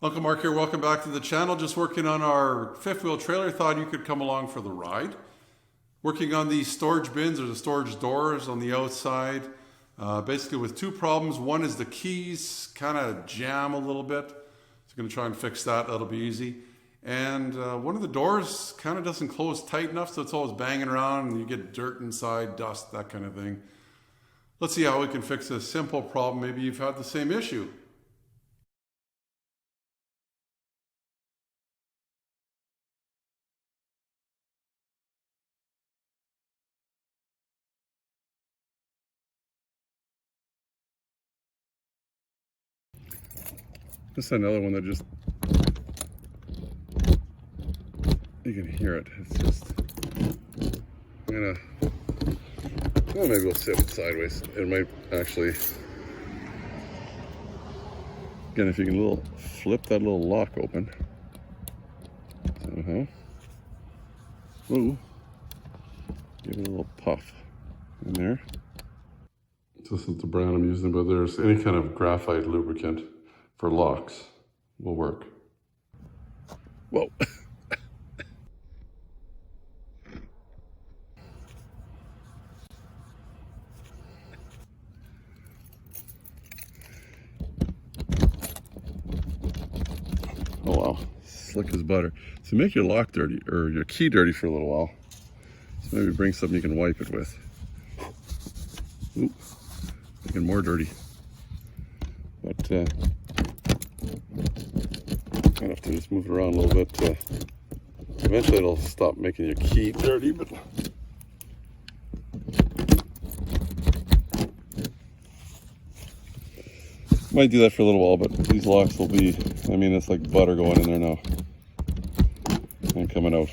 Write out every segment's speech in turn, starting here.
Uncle Mark here, welcome back to the channel. Just working on our fifth wheel trailer. Thought you could come along for the ride. Working on these storage bins or the storage doors on the outside. Basically with two problems. One is the keys kind of jam a little bit. So I'm going to try and fix that. That'll be easy. And one of the doors kind of doesn't close tight enough, so it's always banging around and you get dirt inside, dust, that kind of thing. Let's see how we can fix a simple problem. Maybe you've had the same issue. This is another one that just, you can hear it. It's just, well, maybe we'll sit it sideways. It might actually, again, if you can flip that little lock open. Ooh, give it a little puff in there. This is the brand I'm using, but there's any kind of graphite lubricant for locks will work. Whoa. Oh wow, slick as butter. So make your lock dirty, or your key dirty for a little while. So maybe bring something you can wipe it with. Ooh, making more dirty. But I'll have to just move it around a little bit. Eventually it'll stop making your key dirty, but might do that for a little while, but these locks will be, I mean, it's like butter going in there now and coming out.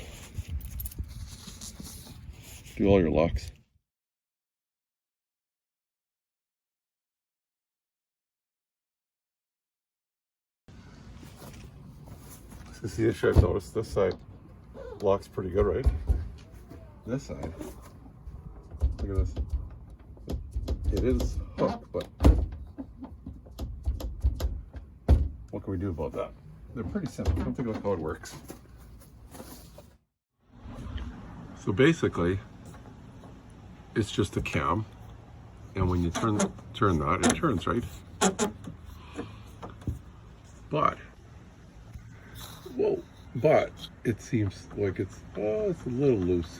Do all your locks. So see the issue I've noticed, this side locks pretty good, right? This side, look at this. It is hooked, but what can we do about that? They're pretty simple. Come take a look how it works. So basically, it's just a cam, and when you turn that, it turns, right? But it seems like it's a little loose.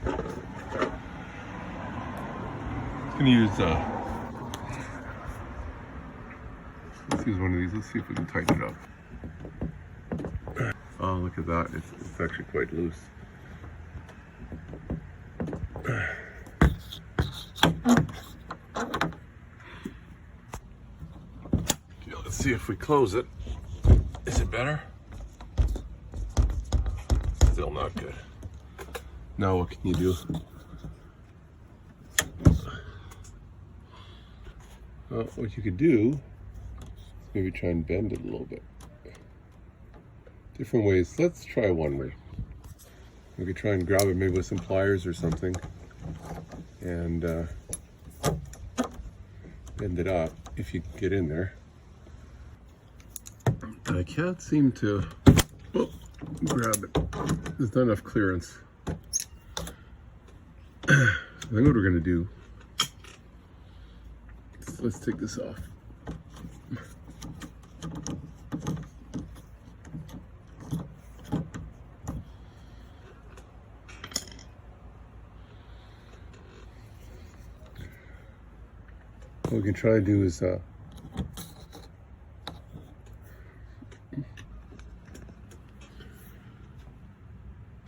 I'm gonna use let's use one of these. Let's see if we can tighten it up. Oh, look at that! It's actually quite loose. Okay, let's see if we close it. Is it better? Still not good. Now what can you do? What you could do is maybe try and bend it a little bit. Different ways. Let's try one way. We could try and grab it maybe with some pliers or something and bend it up if you get in there. I can't seem to grab it. There's not enough clearance. I think what we're going to do, let's take this off. What we can try to do is so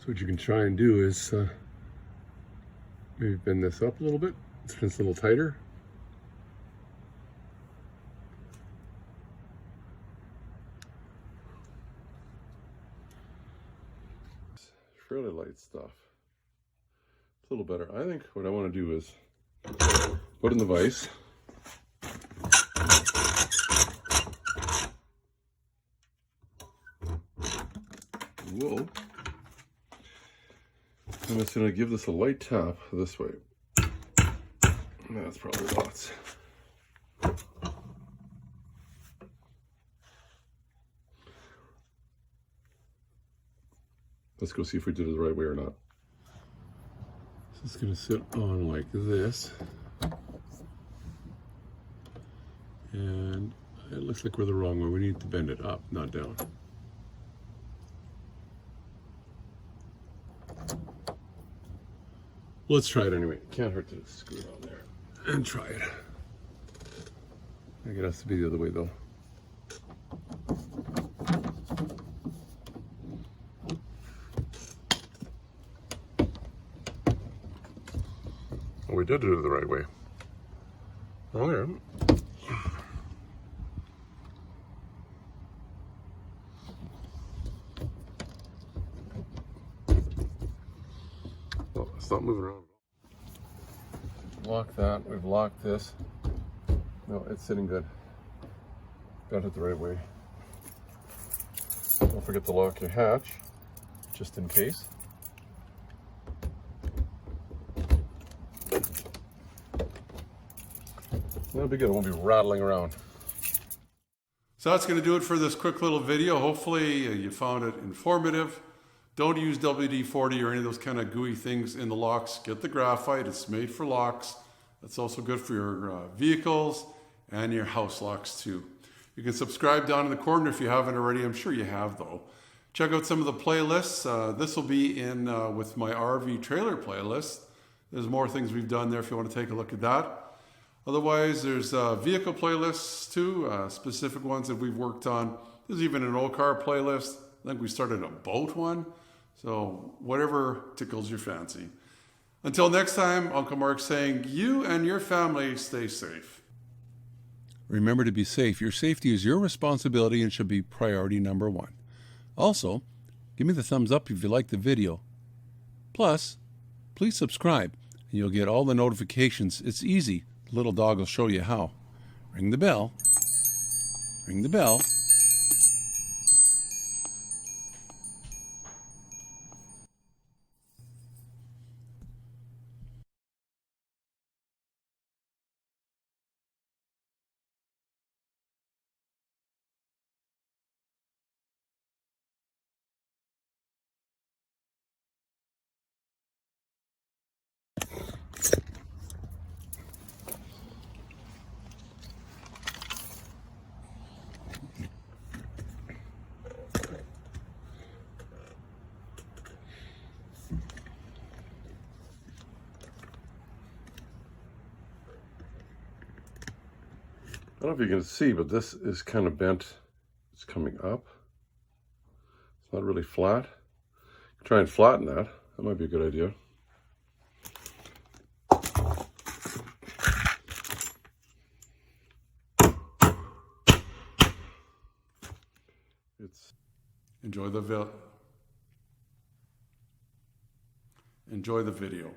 what you can try and do is maybe bend this up a little bit so it's a little tighter. It's fairly light stuff. It's a little better. I think what I want to do is put in the vise. Whoa. I'm just going to give this a light tap this way. That's probably lots. Let's go see if we did it the right way or not. So it's going to sit on like this. And it looks like we're the wrong way. We need to bend it up, not down. Let's try it anyway. Can't hurt to screw it on there and try it. I think it has to be the other way though. Well, we did do it the right way. Oh yeah. Well, it's not moving around. Lock that. We've locked this. No, it's sitting good. Got it the right way. Don't forget to lock your hatch, just in case. That'll be good. It won't be rattling around. So that's going to do it for this quick little video. Hopefully you found it informative. Don't use WD-40 or any of those kind of gooey things in the locks. Get the graphite. It's made for locks. That's also good for your vehicles and your house locks too. You can subscribe down in the corner if you haven't already. I'm sure you have though. Check out some of the playlists. This will be in with my RV trailer playlist. There's more things we've done there if you want to take a look at that. Otherwise, there's vehicle playlists too, specific ones that we've worked on. There's even an old car playlist. I think we started a boat one. So whatever tickles your fancy. Until next time, Uncle Mark saying, you and your family stay safe. Remember to be safe. Your safety is your responsibility and should be priority number one. Also, give me the thumbs up if you like the video. Plus, please subscribe and you'll get all the notifications. It's easy. The little dog will show you how. Ring the bell. Ring the bell. I don't know if you can see, but this is kind of bent. It's coming up. It's not really flat. Try and flatten that. That might be a good idea. Enjoy the video.